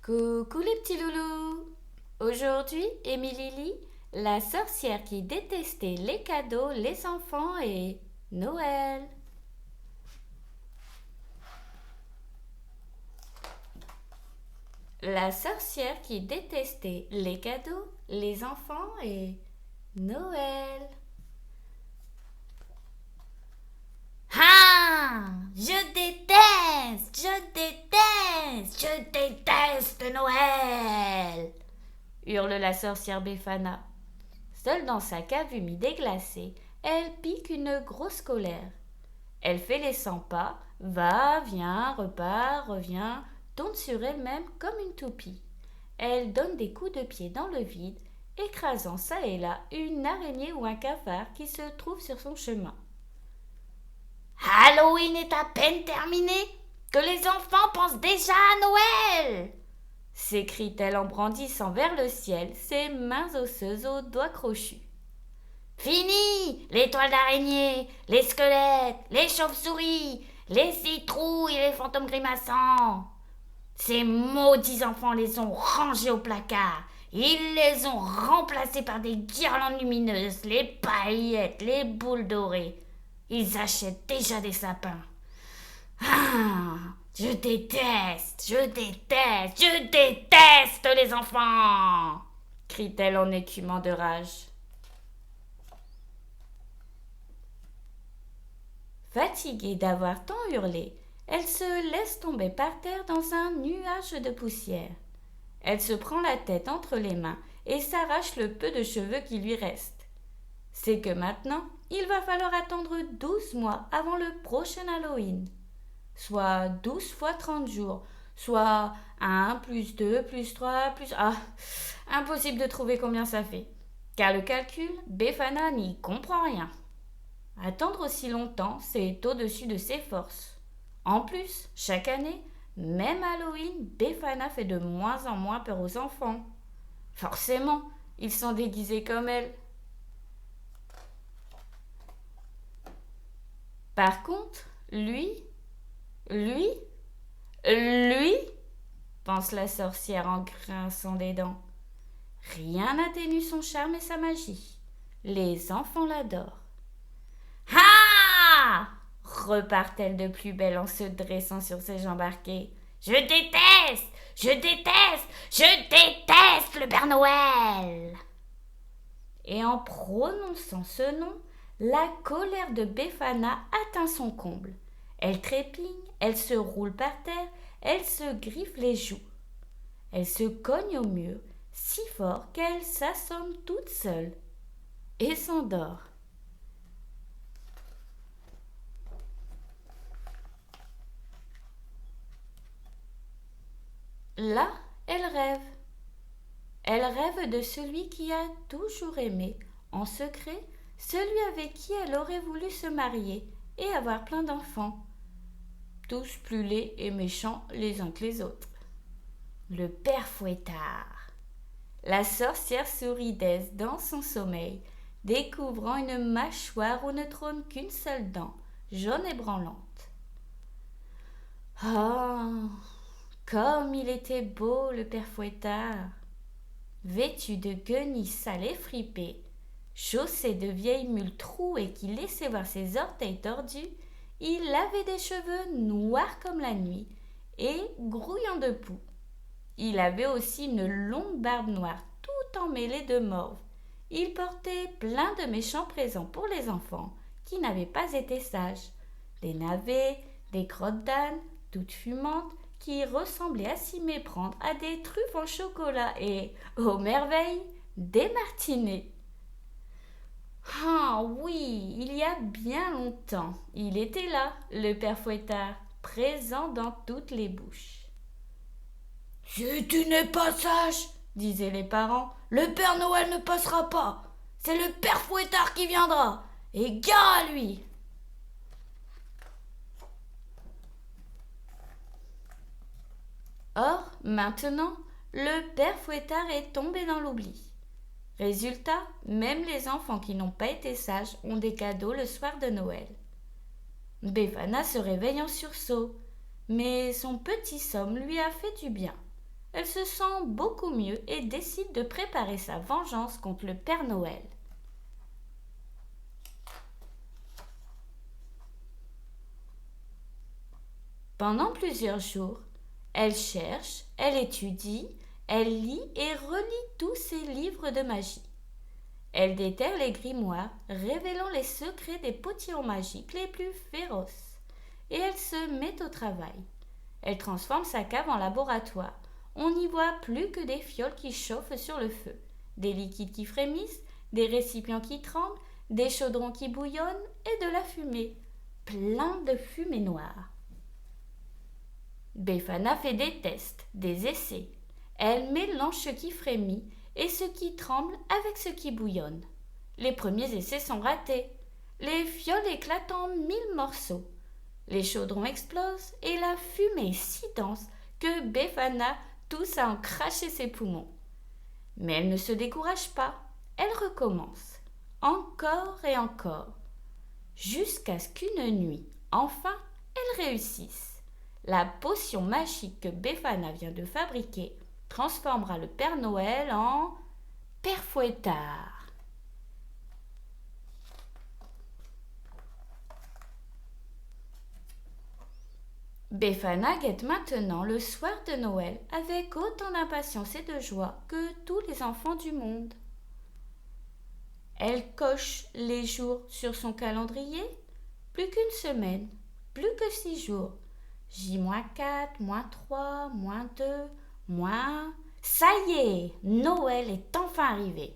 Coucou les petits loulous. Aujourd'hui, Émilie lit La sorcière qui détestait les cadeaux, les enfants et Noël. La sorcière qui détestait les cadeaux, les enfants et Noël. Ah! Je déteste Noël! Hurle la sorcière Befana. Seule dans sa cave humide et glacée, elle pique une grosse colère. Elle fait les 100 pas, va, vient, repart, revient, tourne sur elle-même comme une toupie. Elle donne des coups de pied dans le vide, écrasant çà et là une araignée ou un cafard qui se trouve sur son chemin. Halloween est à peine terminé que les enfants pensent déjà à Noël! S'écrie-t-elle en brandissant vers le ciel ses mains osseuses aux doigts crochus. Fini les toiles d'araignée, les squelettes, les chauves-souris, les citrouilles et les fantômes grimaçants. Ces maudits enfants les ont rangés au placard. Ils les ont remplacés par des guirlandes lumineuses, les paillettes, les boules dorées. Ils achètent déjà des sapins. Ah, je déteste les enfants! Crie-t-elle en écumant de rage. Fatiguée d'avoir tant hurlé, elle se laisse tomber par terre dans un nuage de poussière. Elle se prend la tête entre les mains et s'arrache le peu de cheveux qui lui reste. C'est que maintenant, il va falloir attendre 12 mois avant le prochain Halloween. Soit 12 fois 30 jours, soit 1 plus 2 plus 3 plus... Ah, impossible de trouver combien ça fait. Car le calcul, Befana n'y comprend rien. Attendre aussi longtemps, c'est au-dessus de ses forces. En plus, chaque année, même Halloween, Befana fait de moins en moins peur aux enfants. Forcément, ils sont déguisés comme elle. Par contre, lui, pense la sorcière en grinçant des dents. Rien n'atténue son charme et sa magie. Les enfants l'adorent. Ah! Repart-elle de plus belle en se dressant sur ses jambes arquées. Je déteste le Père Noël! Et en prononçant ce nom, la colère de Befana atteint son comble. Elle trépigne, elle se roule par terre, elle se griffe les joues. Elle se cogne au mur si fort qu'elle s'assomme toute seule et s'endort. Là, elle rêve. Elle rêve de celui qui a toujours aimé, en secret, celui avec qui elle aurait voulu se marier et avoir plein d'enfants, tous plus laids et méchants les uns que les autres. Le père Fouettard. La sorcière sourit d'aise dans son sommeil, découvrant une mâchoire où ne trône qu'une seule dent, jaune et branlante. Oh, comme il était beau, le père Fouettard! Vêtu de guenilles sales et fripées, chaussé de vieilles mules trouées qui laissaient voir ses orteils tordus, il avait des cheveux noirs comme la nuit et grouillants de poux. Il avait aussi une longue barbe noire tout emmêlée de mauve. Il portait plein de méchants présents pour les enfants qui n'avaient pas été sages. Des navets, des crottes d'âne, toutes fumantes, qui ressemblaient à s'y méprendre à des truffes en chocolat et, ô merveille, des martinets. Ah oui, il y a bien longtemps, il était là, le père Fouettard, présent dans toutes les bouches. Si tu n'es pas sage, disaient les parents, le Père Noël ne passera pas. C'est le père Fouettard qui viendra. Et gare à lui! Or, maintenant, le père Fouettard est tombé dans l'oubli. Résultat, même les enfants qui n'ont pas été sages ont des cadeaux le soir de Noël. Befana se réveille en sursaut, mais son petit somme lui a fait du bien. elle se sent beaucoup mieux et décide de préparer sa vengeance contre le Père Noël. Pendant plusieurs jours, elle cherche, elle étudie, elle lit et relit tous ses livres de magie. Elle déterre les grimoires, révélant les secrets des potillons magiques les plus féroces. Et elle se met au travail. Elle transforme sa cave en laboratoire. On n'y voit plus que des fioles qui chauffent sur le feu, des liquides qui frémissent, des récipients qui tremblent, des chaudrons qui bouillonnent et de la fumée, plein de fumée noire. Befana fait des tests, des essais. Elle mélange ce qui frémit et ce qui tremble avec ce qui bouillonne. Les premiers essais sont ratés. Les fioles éclatent en 1000 morceaux. Les chaudrons explosent et la fumée est si dense que Befana tousse à en cracher ses poumons. Mais elle ne se décourage pas. Elle recommence, encore et encore, jusqu'à ce qu'une nuit, enfin, elle réussisse. La potion magique que Befana vient de fabriquer transformera le Père Noël en Père Fouettard. Befana guette maintenant le soir de Noël avec autant d'impatience et de joie que tous les enfants du monde. Elle coche les jours sur son calendrier. Plus qu'une semaine, plus que 6 jours. J-4, -3, -2, moins... Ça y est, Noël est enfin arrivé.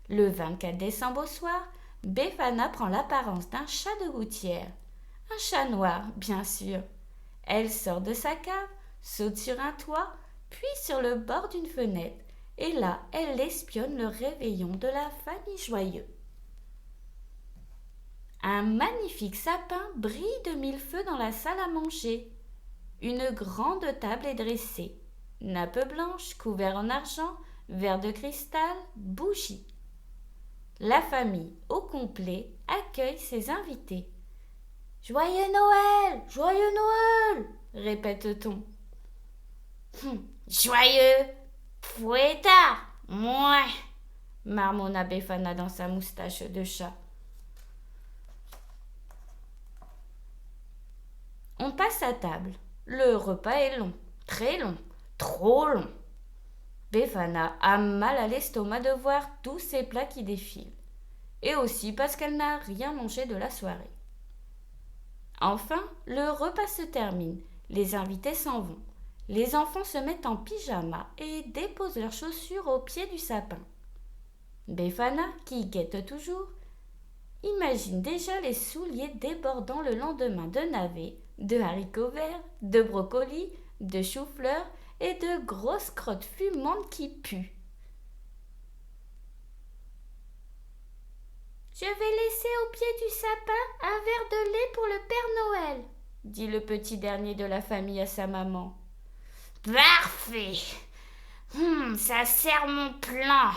Le 24 décembre au soir, Befana prend l'apparence d'un chat de gouttière. Un chat noir, bien sûr. Elle sort de sa cave, saute sur un toit, puis sur le bord d'une fenêtre. Et là, elle espionne le réveillon de la famille joyeuse. Un magnifique sapin brille de 1000 feux dans la salle à manger. Une grande table est dressée. Nappe blanche, couvert en argent, verre de cristal, bougies. La famille, au complet, accueille ses invités. « Joyeux Noël! Joyeux Noël !» répète-t-on. « Joyeux Fouettard! Mouais !» marmonna Befana dans sa moustache de chat. On passe à table. Le repas est long, très long, trop long. Befana a mal à l'estomac de voir tous ces plats qui défilent. Et aussi parce qu'elle n'a rien mangé de la soirée. Enfin, le repas se termine. Les invités s'en vont. Les enfants se mettent en pyjama et déposent leurs chaussures au pied du sapin. Befana, qui guette toujours, imagine déjà les souliers débordant le lendemain de navets, de haricots verts, de brocolis, de choux-fleurs et de grosses crottes fumantes qui puent. « Je vais laisser au pied du sapin un verre de lait pour le Père Noël, » dit le petit dernier de la famille à sa maman. « Parfait! Ça sert mon plan !»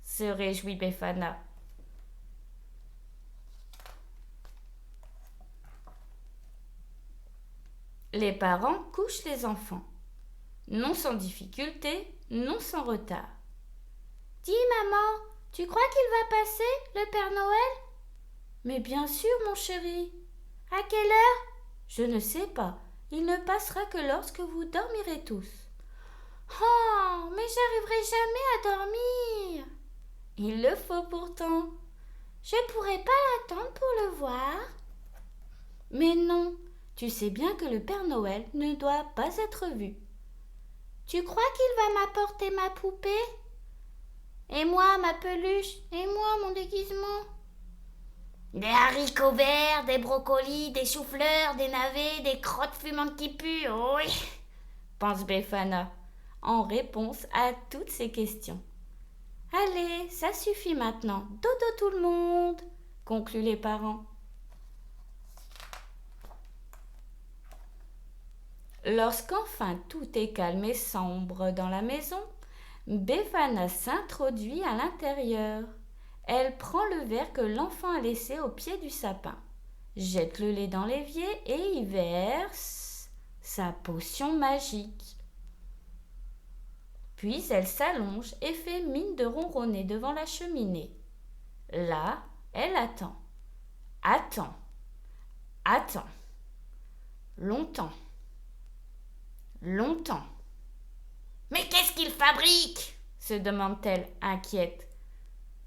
se réjouit Befana. Les parents couchent les enfants. Non sans difficulté, non sans retard. « Dis maman, tu crois qu'il va passer, le Père Noël ?»« Mais bien sûr, mon chéri. »« À quelle heure ?»« Je ne sais pas. Il ne passera que lorsque vous dormirez tous. »« Oh, mais j'arriverai jamais à dormir. »« Il le faut pourtant. »« Je ne pourrai pas l'attendre pour le voir. »« Mais non, tu sais bien que le Père Noël ne doit pas être vu. »« Tu crois qu'il va m'apporter ma poupée ? Et moi, ma peluche, et moi, mon déguisement. » Des haricots verts, des brocolis, des choux-fleurs, des navets, des crottes fumantes qui puent, oui, pense Befana, en réponse à toutes ces questions. Allez, ça suffit maintenant. Dodo tout le monde, concluent les parents. Lorsqu'enfin tout est calme et sombre dans la maison, Befana s'introduit à l'intérieur. Elle prend le verre que l'enfant a laissé au pied du sapin, jette le lait dans l'évier et y verse sa potion magique. Puis elle s'allonge et fait mine de ronronner devant la cheminée. Là, elle attend. Attend. Attend. Longtemps. Longtemps. Mais qu'est-ce qu'il fabrique? Se demande-t-elle, inquiète.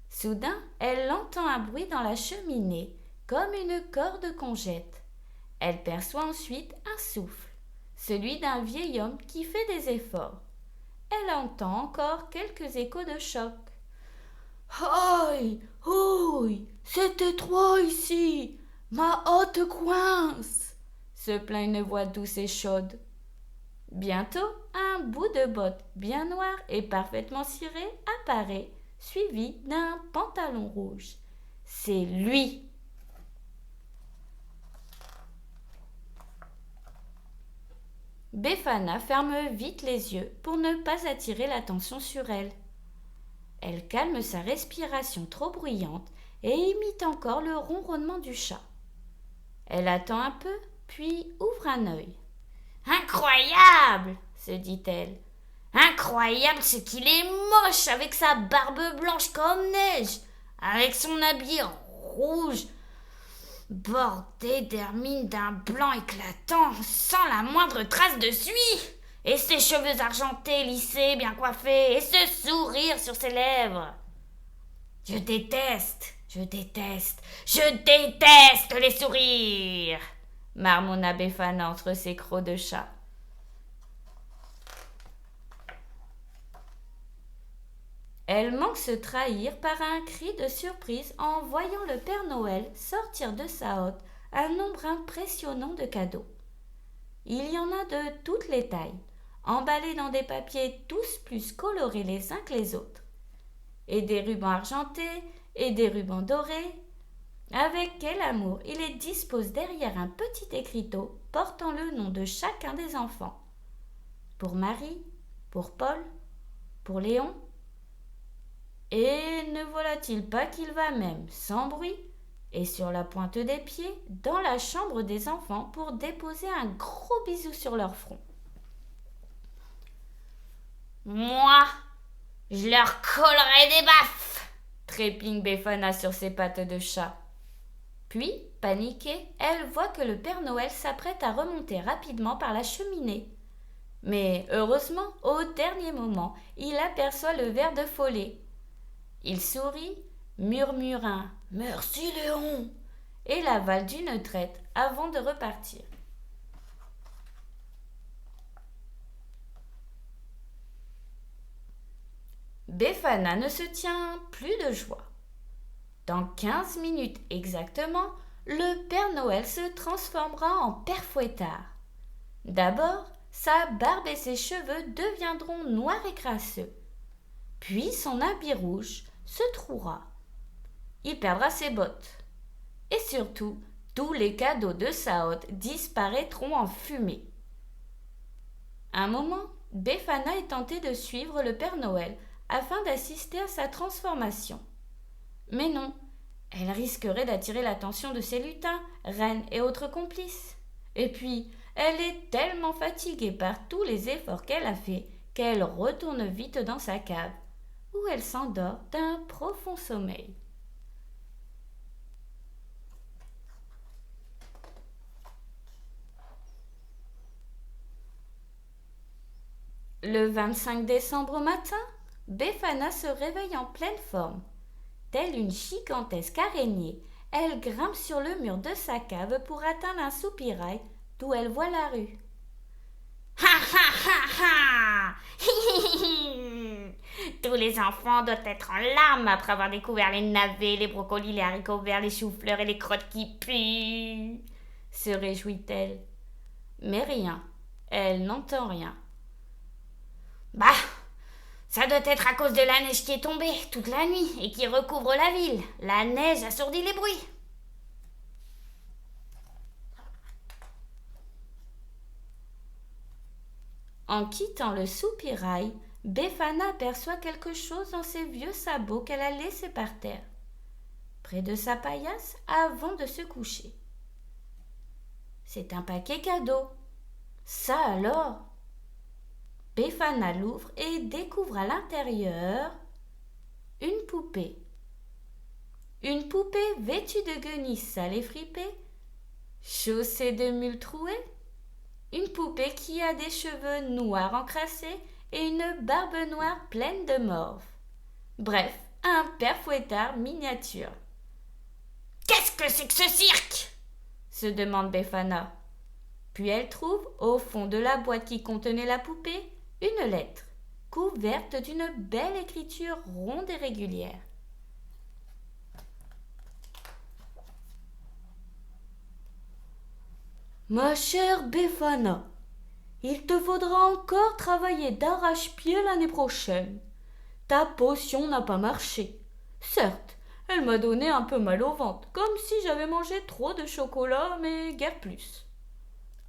Soudain, elle entend un bruit dans la cheminée, comme une corde qu'on jette. Elle perçoit ensuite un souffle, celui d'un vieil homme qui fait des efforts. Elle entend encore quelques échos de choc. Aïe, aïe, c'est étroit ici, ma hotte coince, se plaint une voix douce et chaude. Bientôt, un bout de botte bien noir et parfaitement ciré apparaît, suivi d'un pantalon rouge. C'est lui. Befana ferme vite les yeux pour ne pas attirer l'attention sur elle. Elle calme sa respiration trop bruyante et imite encore le ronronnement du chat. Elle attend un peu, puis ouvre un œil. Incroyable, se dit-elle. Incroyable ce qu'il est moche avec sa barbe blanche comme neige, avec son habit rouge, bordé d'hermine d'un blanc éclatant, sans la moindre trace de suie, et ses cheveux argentés, lissés, bien coiffés, et ce sourire sur ses lèvres. Je déteste les sourires, marmonna Befana entre ses crocs de chat. Elle manque se trahir par un cri de surprise en voyant le Père Noël sortir de sa hotte un nombre impressionnant de cadeaux. Il y en a de toutes les tailles, emballés dans des papiers tous plus colorés les uns que les autres, et des rubans argentés et des rubans dorés. Avec quel amour il les dispose derrière un petit écriteau portant le nom de chacun des enfants. Pour Marie, pour Paul, pour Léon. Et ne voilà-t-il pas qu'il va même, sans bruit, et sur la pointe des pieds, dans la chambre des enfants pour déposer un gros bisou sur leur front. Moi, je leur collerai des baffes, trépigne Befana sur ses pattes de chat. Puis, paniquée, elle voit que le Père Noël s'apprête à remonter rapidement par la cheminée. Mais heureusement, au dernier moment, il aperçoit le ver de Follet. Il sourit, murmure un « Merci Léon » et l'avale d'une traite avant de repartir. Befana ne se tient plus de joie. Dans 15 minutes exactement, le Père Noël se transformera en Père Fouettard. D'abord, sa barbe et ses cheveux deviendront noirs et crasseux. Puis son habit rouge se trouera. Il perdra ses bottes. Et surtout, tous les cadeaux de sa hotte disparaîtront en fumée. Un moment, Befana est tentée de suivre le Père Noël afin d'assister à sa transformation. Mais non, elle risquerait d'attirer l'attention de ses lutins, reines et autres complices. Et puis, elle est tellement fatiguée par tous les efforts qu'elle a faits qu'elle retourne vite dans sa cave, où elle s'endort d'un profond sommeil. Le 25 décembre au matin, Befana se réveille en pleine forme. Telle une gigantesque araignée, elle grimpe sur le mur de sa cave pour atteindre un soupirail d'où elle voit la rue. Ha ha ha ha. Tous les enfants doivent être en larmes après avoir découvert les navets, les brocolis, les haricots verts, les choux-fleurs et les crottes qui puent, se réjouit-elle. Mais rien, elle n'entend rien. Bah, ça doit être à cause de la neige qui est tombée toute la nuit et qui recouvre la ville. La neige assourdit les bruits. En quittant le soupirail, Befana aperçoit quelque chose dans ses vieux sabots qu'elle a laissés par terre, près de sa paillasse avant de se coucher. C'est un paquet cadeau. Ça alors! Befana l'ouvre et découvre à l'intérieur une poupée. Une poupée vêtue de guenilles sales et fripées, chaussée de mules trouées. Une poupée qui a des cheveux noirs encrassés et une barbe noire pleine de morve. Bref, un père Fouettard miniature. Qu'est-ce que c'est que ce cirque? Se demande Befana. Puis elle trouve, au fond de la boîte qui contenait la poupée, une lettre, couverte d'une belle écriture ronde et régulière. Ma chère Befana, il te faudra encore travailler d'arrache-pied l'année prochaine. Ta potion n'a pas marché. Certes, elle m'a donné un peu mal au ventre, comme si j'avais mangé trop de chocolat, mais guère plus.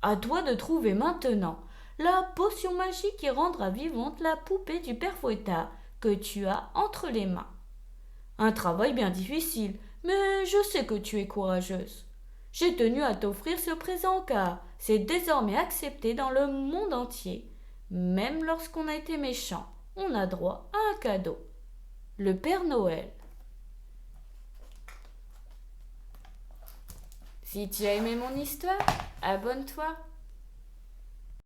À toi de trouver maintenant la potion magique qui rendra vivante la poupée du père Fouettard que tu as entre les mains. Un travail bien difficile, mais je sais que tu es courageuse. J'ai tenu à t'offrir ce présent car c'est désormais accepté dans le monde entier. Même lorsqu'on a été méchant, on a droit à un cadeau. Le Père Noël. Si tu as aimé mon histoire, abonne-toi.